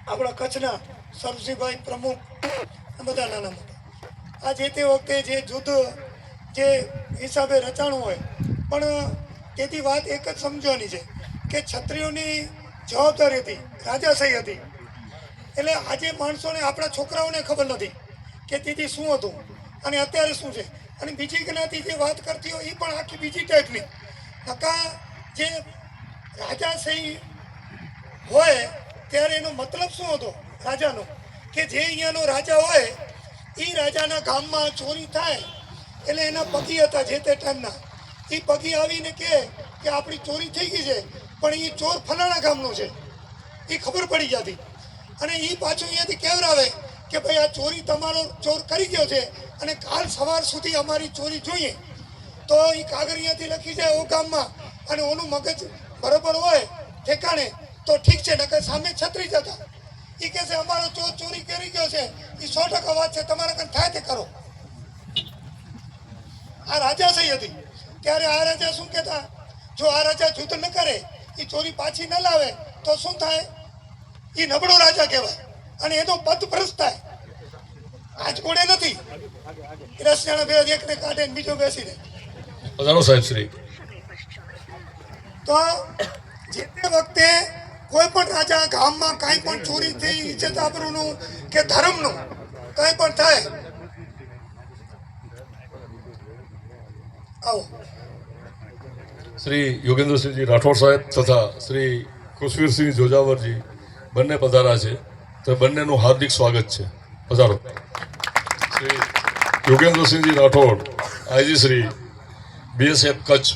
આપણા કચ્છના સરસિંહભાઈ પ્રમુખ બધા નાના મોટા આ જે તે વખતે જે જુદ્ધ જે હિસાબે રચાણું હોય, પણ તેથી વાત એક જ સમજવાની છે કે ક્ષત્રિયોની જવાબદારી હતી, રાજાશાહી હતી. એટલે આજે માણસોને, આપણા છોકરાઓને ખબર નથી કે તેથી શું હતું અને અત્યારે શું છે. અને બીજી જ્ઞાતિ જે વાત કરતી હોય એ પણ આખી બીજી ટાઈપની. નકા જે રાજાશાહી હોય ત્યારે એનો મતલબ શું હતો રાજાનો, કે જે અહીંયાનો રાજા હોય એ રાજાના ગામમાં ચોરી થાય એટલે એના પગી હતા જે તે ટાઈમના, એ પગી આવીને કે આપણી ચોરી થઈ ગઈ છે, પણ એ ચોર ફલાણા ગામનો છે, એ ખબર પડી જતી. અને એ પાછું અહીંયાથી કેવરાવે કે ભાઈ આ ચોરી તમારો ચોર કરી ગયો છે અને કાલ સવાર સુધી અમારી ચોરી જોઈએ. તો એ કાગળ અહીંયાથી લખી જાય ઓ ગામમાં, અને ઓનું મગજ બરોબર હોય ઠેકાણે તો ઠીક છે, નકર સામે છત્રી જતા. એ કહે છે અમારો ચોર ચોરી કરી ગયો છે, એ 100% વાત છે, તમારા કંઈ થાય તે કરો. આ રાજાશાહી હતી. ત્યારે આ રાજા શું કહેતા, જો આ રાજા યુદ્ધ ન કરે, એ ચોરી પાછી ન લાવે તો શું થાય, એ નબળો રાજા કહેવાય અને એનો પદ ભ્રષ્ટ થાય. આજ કોડે નથી 10 જણા બે એકને કાઢે ને બીજો બેસી રહે. સાહેબ શ્રી તો જે તે વખતે કોઈ પણ રાજા ગામમાં કાંઈ પણ ચોરી થઈ, ઇજ્જત આબરૂનું કે ધર્મનું કાંઈ પણ થાય, આવો શ્રી યોગેન્દ્રસિંહજી રાઠોડ સાહેબ તથા શ્રી કુશવીરસિંહ જોજાવરજી બંને પધારા છે, તો બંનેનું હાર્દિક સ્વાગત છે. પધારો. શ્રી યોગેન્દ્રસિંહજી રાઠોડ આઈજી શ્રી બીએસએફ કચ્છ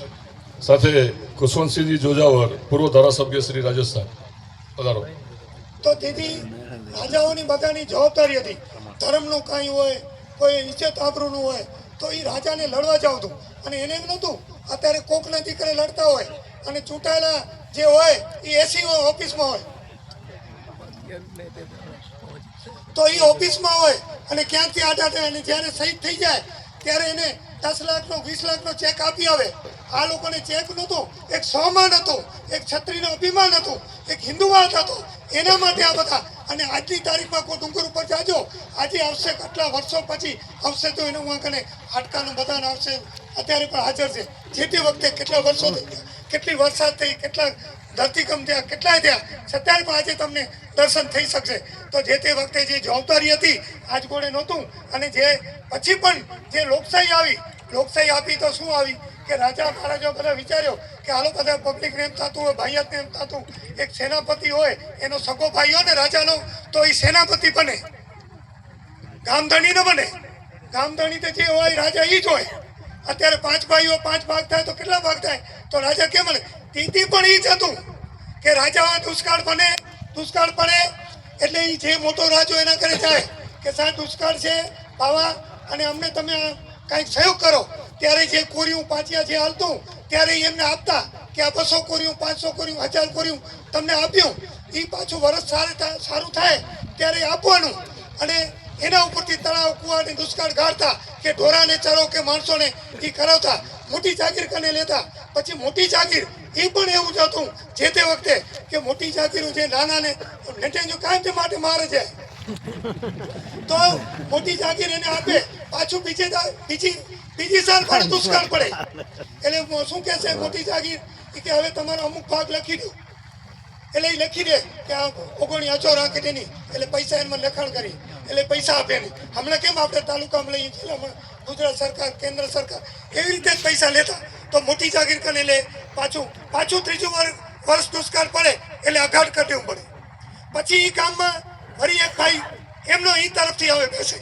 સાથે કુશવંતસિંહજી જોજાવર પૂર્વ ધારાસભ્ય શ્રી રાજસ્થાન. પધારો. તો તેથી રાજાઓની બધાની જવાબદારી હતી. ધર્મનું કાંઈ હોય, કોઈ ઇજ્જત આબરૂનું હોય તો એ રાજાને લડવા જાવતું. અને એને એમ નહોતું અત્યારે કોકના દીકરે લડતા હોય અને ચૂંટાયેલા જે હોય એ એસી ઓફિસમાં હોય, તો એ ઓફિસમાં હોય અને ક્યાંકથી આડા અને જ્યારે શહીદ થઈ જાય ત્યારે એને 10 લાખનો 20 લાખનો ચેક આપી આવે. આ લોકોને ચેક નહોતો, એક સ્વામાન હતું, એક છત્રીનું અભિમાન હતું, એક હિન્દુવાદ હતો. એના માટે આ બધા. અને આજની તારીખમાં કોઈ ડુંગર ઉપર જાજો, આજે આવશે કેટલા વર્ષો પછી આવશે તો એનું વાંક અને હાડકાનું બધાને આવશે, અત્યારે પણ હાજર છે. જે તે વખતે કેટલા વર્ષો થઈ ગયા, કેટલી વરસાદ થઈ, કેટલા ધરતીકંપ થયા, કેટલાય થયા, છતાંય પણ આજે તમને દર્શન થઈ શકશે. તો જે તે વખતે જે જવાબદારી હતી આજ કોડે નહોતું. અને જે પછી પણ જે લોકશાહી આપી તો શું આવી કે રાજા મહારાજા બધા વિચાર્યો કે હાલો બધા પબ્લિકને એમ થતું હોય, ભાઈયાતને એમ થતું, એક સેનાપતિ હોય એનો સગો ભાઈ હોય ને રાજાનો, તો એ સેનાપતિ બને, ગામધણી ન બને. ગામધણી તો જે હોય રાજા એ જ હોય. અત્યારે 5 ભાઈઓ 5 ભાગ થાય તો કેટલા ભાગ થાય, તો રાજા કેમ બને? તેથી પણ એ જ હતું કે રાજા દુષ્કાળ બને, દુષ્કાળ પડે એટલે એ જે મોટો રાજો એના ઘરે જાય કે સાહેબ દુષ્કાળ છે બાવા, અને અમને તમે કાંઈક સહયોગ કરો. ત્યારે જે કોરિયું પાટિયા જે હાલતું ત્યારે એમને આપતા કે આ 200 કોરિયું, 500 કોરિયું, 1000 કોરિયું તમને આપ્યું. એ પાછું વરસ સારું થાય ત્યારે આપવાનું. અને એના ઉપરથી તળાવ કુવાને દુષ્કાળ ગાળતા કે ઢોરાને ચરો કે માણસોને એ કરાવતા. મોટી જાગીર કને લેતા. પછી મોટી જાગીર એ પણ એવું જ હતું જે તે વખતે કે મોટી જાગીરો જે નાનાને નેટેજો કાયમ માટે મારે છે, તો મોટી જાગીર એને આપે. પાછું બીજી સાલ પણ દુષ્કાળ પડે એટલે શું કે છે મોટી જાગીર કે હવે તમારો અમુક ભાગ લખી દો. એટલે એ લખી દે કે આ 19 અચોર આંકડીની, એટલે પૈસા એમાં લખાણ કરી એટલે પૈસા આપે નહીં. હમણાં કેમ આપણે તાલુકામાં લઈએ જિલ્લામાં, ગુજરાત સરકાર, કેન્દ્ર સરકાર એવી રીતે જ પૈસા લેતા. તો મોટી જાગીર કરીને લે, પાછું ત્રીજું વર્ષ દુષ્કાળ પડે એટલે અઘાડ કરી દેવું પડે. પછી એ ગામમાં ફરી એક ભાઈ એમનો એ તરફથી આવે બેસે.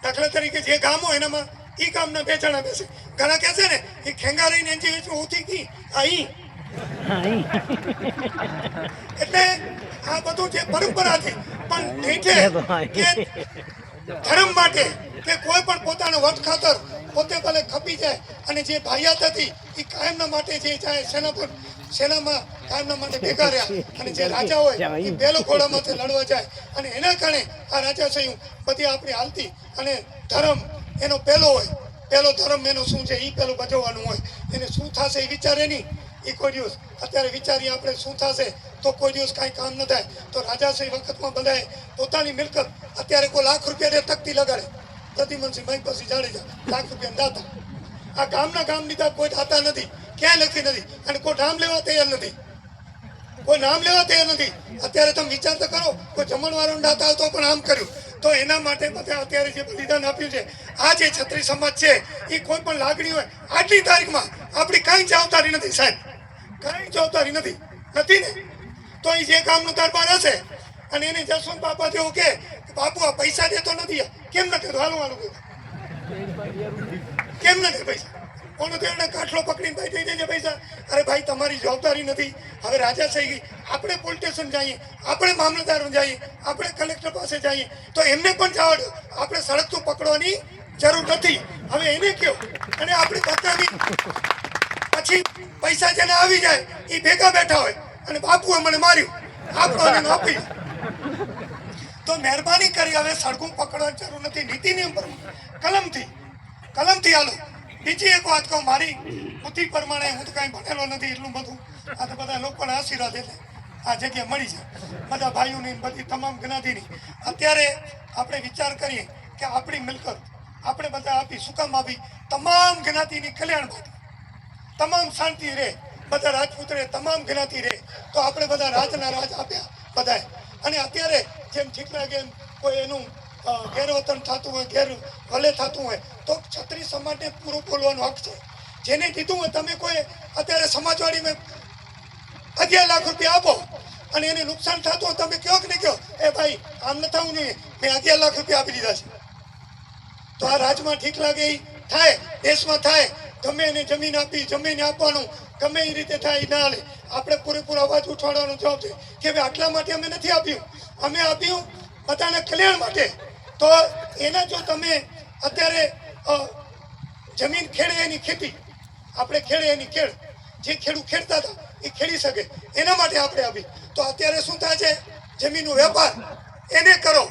દાખલા તરીકે જે ગામ હોય એનામાં એ ગામના 2 જણા બેસે. ઘણા કહે છે ને એ ખેંગા રહીને એની ઉઠી ગઈ અહીં. એટલે આ બધું જે પરંપરા હતી, પણ હેઠે કે ધર્મ માટે કે કોઈ પણ પોતાનો વટ ખાતર પોતે ભલે ખપી જાય. અને જે ભાઈયાત હતી એ કાયમના માટે જે જાય સેનામાં કાયમના માટે ભેગા રહ્યા. અને જે રાજા હોય એ પહેલો ઘોડામાંથી લડવા જાય. અને એના કારણે આ રાજાશાહી બધી આપણી હાલતી. અને ધર્મ એનો પહેલો હોય, પહેલો ધર્મ એનો શું છે એ પહેલું બજવવાનું હોય. એને શું થશે એ વિચારે નહીં, એ કોઈ દિવસ અત્યારે વિચારીએ આપણે શું થશે તો કોઈ દિવસ કાંઈ કામ ન થાય. તો રાજાશાહી વખતમાં બધાએ પોતાની મિલકત અત્યારે કોઈ લાખ રૂપિયા તકતી લગાડે. પ્રદ્યુમનસિંહ મહિપતસિંહ જાડેજા લાખ રૂપિયા દાતા. આ ગામ લીધા કોઈ દાતા નથી, ક્યાંય લખી નથી, અને કોઈ નામ લેવા તૈયાર નથી. કોઈ નામ લેવા તૈયાર નથી. અત્યારે તમે વિચાર તો કરો, કોઈ જમણવારો દાતા આવતો પણ આમ કર્યું. તો એના માટે બધા અત્યારે જે બલિદાન આપ્યું છે, આ જે છત્રી સમાજ છે એ કોઈ પણ લાગણી હોય આજની તારીખમાં આપણી કાંઈ જવાબદારી નથી સાહેબ, કાંઈ જવાબદારી નથી ને. તો એ જે ગામનું દરબાર હશે અને એને જસવંત બાપા જેવું કે બાપુ આ પૈસા દેતો નથી, કેમ નથી દેતો? હાલું કેમ નથી પૈસા? કોનો તો એને કાઠલો પકડીને ભાઈ દઈ દેજે પૈસા. અરે ભાઈ તમારી જવાબદારી નથી. હવે રાજાશાહી આપણે પોલીસ સ્ટેશન જઈએ, આપણે મામલતદાર જઈએ, આપણે કલેક્ટર પાસે જઈએ તો એમને પણ જવા દો. આપણે સડક તો પકડવાની જરૂર નથી. હવે એને કહો અને આપણે બધાની પછી પૈસા જેને આવી જાય એ ભેગા બેઠા હોય અને બાપુએ મને માર્યું, આપણો એને આપી. તો મહેરબાની કરી હવે સડકું પકડવાની જરૂર નથી. નીતિ નિયમ પર કલમથી હાલો. બીજી એક વાત કહું, મારી બુદ્ધિ પ્રમાણે હું તો કાંઈ ભણેલો નથી એટલું બધું. આ તો બધા લોકોના આશીર્વાદ એટલે આ જગ્યા મળી છે, બધા ભાઈઓની બધી તમામ જ્ઞાતિની. અત્યારે આપણે વિચાર કરીએ કે આપણી મિલકત આપણે બધા આપી. શું કામ આપી? તમામ જ્ઞાતિની કલ્યાણ માટે, તમામ શાંતિ રહે, બધા રાજપૂત રહે, તમામ જ્ઞાતિ રહે. તો આપણે બધા રાજના રાજ આપ્યા બધાએ. અને અત્યારે જેમ ઠીક લાગે એમ કોઈ એનું ગેરવતન થતું હોય, ગેરભલે થતું હોય તો છત્રી સમાજને પૂરો બોલવાનો હક છે. જેને કીધું હોય તમે કોઈ અત્યારે સમાજવાડીમાં 11 લાખ રૂપિયા આપો અને એને નુકસાન થતું હોય તમે કહો કે નહીં કહો, એ ભાઈ આમ ન થવું જોઈએ, મેં 11 લાખ રૂપિયા આપી દીધા છે. તો આ રાજમાં ઠીક લાગે એ થાય, દેશમાં થાય. ગમે એને જમીન આપી, જમીન આપવાનું ગમે એ રીતે થાય એ ના હાલે. આપણે પૂરેપૂરો અવાજ ઉઠાડવાનો જવાબ છે કે ભાઈ આટલા માટે અમે નથી આપ્યું, અમે આપ્યું બધાના કલ્યાણ માટે. તો એના જો તમે અત્યારે જમીન ખેડે એની ખેતી, આપણે ખેડે એની ખેડ, જે ખેડૂત ખેડતા હતા એ ખેડી શકે એના માટે આપણે આપી. તો અત્યારે શું થાય છે? જમીનનો વેપાર એને કરો,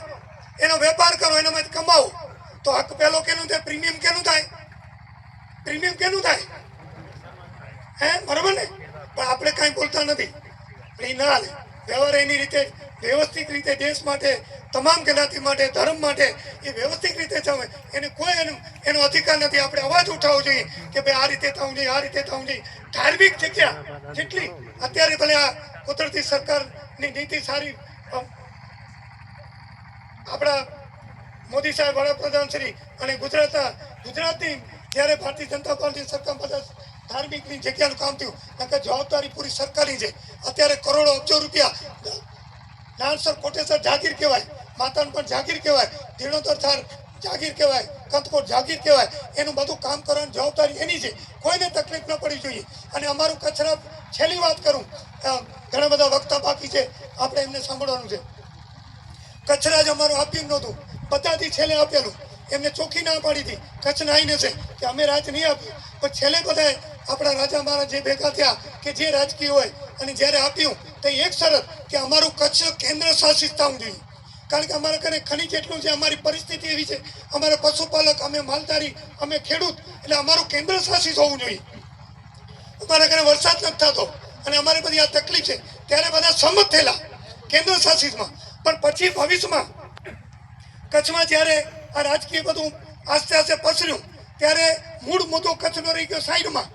એનો વેપાર કરો, એનામાંથી કમાવો. તો હક પહેલો કેનું થાય? પ્રીમિયમ કેનું થાય? પ્રીમિયમ કેનું થાય? બરાબર ને? પણ આપણે કાંઈ બોલતા નથી. એ ના હાલે. વ્યવહાર એની રીતે વ્યવસ્થિત રીતે દેશ માટે, તમામ જ્ઞાતિ માટે, ધર્મ માટે એ વ્યવસ્થિત રીતે ચાલે. એને કોઈ એનો અધિકાર નથી. આપણે અવાજ ઉઠાવવો જોઈએ કે ભાઈ આ રીતે થવું જોઈએ, આ રીતે થવું જોઈએ. ધાર્મિક જગ્યા જેટલી અત્યારે ભલે આ કુદરતી સરકારની નીતિ સારી, આપણા મોદી સાહેબ વડાપ્રધાન શ્રી અને ગુજરાતની જ્યારે ભારતીય જનતા પાર્ટી સરકાર બધા ધાર્મિકની જગ્યાનું કામ થયું, કારણ કે જવાબદારી પૂરી સરકારની છે. અત્યારે કરોડો અબજો રૂપિયા નાનસર કોટેસર જાગીર કહેવાય, માતાન પણ જાગીર કહેવાય, ધીણોતર થાર જાગીર કહેવાય, કંથકોટ જાગીર કહેવાય. એનું બધું કામ કરવાની જવાબદારી એની છે. કોઈને તકલીફ ન પડવી જોઈએ. અને અમારું કચરા, છેલ્લી વાત કરું, ઘણા બધા વક્તા બાકી છે, આપણે એમને સાંભળવાનું છે. કચરા જ અમારું આપ્યું નહોતું, બધાથી છેલ્લે આપેલું. એમને ચોખ્ખી ના પાડી હતી કચ્છને આવીને છે કે અમે રાજ નહીં આપ્યું. પણ છેલ્લે બધાએ આપણા રાજા મહારાજ જે ભેગા થયા કે જે રાજકીય હોય અને જ્યારે આપ્યું તો એક શરત કે અમારું કચ્છ કેન્દ્ર શાસિત થવું જોઈએ. કારણ કે અમારા ઘરે ખનીજ એટલું છે, અમારી પરિસ્થિતિ એવી છે, અમારે પશુપાલક, અમે માલધારી, અમે ખેડૂત, એટલે અમારું કેન્દ્ર શાસિત હોવું જોઈએ. અમારા ઘરે વરસાદ નથી થતો અને અમારી બધી આ તકલીફ છે, ત્યારે બધા સંમત થયેલા કેન્દ્ર શાસિતમાં. પણ પછી ભવિષ્યમાં કચ્છમાં જ્યારે આ રાજકીય બધું આસ્તે આસ્તે પસર્યું ત્યારે મૂળ મુદ્દો કચ્છનો રહી ગયો સાઈડમાં.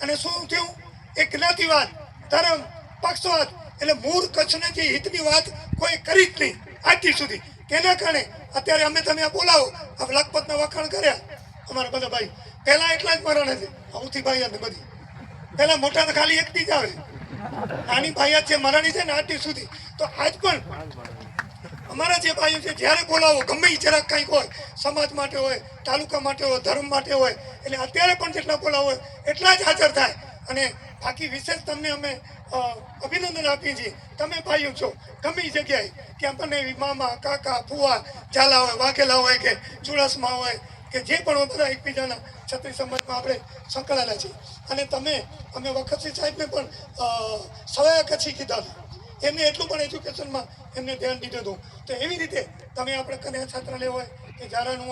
અને શું થયું? એક જ્ઞાતિવાદ, ધર્મ, પક્ષવાદ, એટલે મૂળ કચ્છને જે હિતની વાત કોઈ કરી જ નહીં આજથી સુધી. તેના કારણે અત્યારે અમે તમે બોલાવો, આ લખપતના વખાણ કર્યા અમારા બધા ભાઈ. પહેલા એટલા જ મરણ છે સૌથી ભાઈ બધી. પહેલા મોટા તો ખાલી એકથી જ આવે, નાની ભાઈ છે મરણી છે ને આજથી સુધી. તો આજ પણ અમારા જે ભાઈઓ છે જ્યારે બોલાવો ગમે એ જરાક કંઈક હોય, સમાજ માટે હોય, તાલુકા માટે હોય, ધર્મ માટે હોય, એટલે અત્યારે પણ જેટલા બોલાવો હોય એટલા જ હાજર થાય. અને બાકી વિશેષ તમને અમે અભિનંદન આપીએ છીએ. તમે ભાઈઓ છો ગમે એ જગ્યાએ, કે આપણને મામા, કાકા, ફુવા, ઝાલા હોય, વાઘેલા હોય કે ચુડાસમા હોય કે જે પણ હોય, બધા એકબીજાના છત્રી સમાજમાં આપણે સંકળાયેલા છીએ. અને અમે વખતસિંહ સાહેબને પણ સવાયા કચ્છી કીધા હતા. એમને એટલું પણ એજ્યુકેશનમાં એમને ધ્યાન દીધું હતું. તો એવી રીતે તમે આપણે કન્યા છાત્રાલય હોય કે ઝારાનું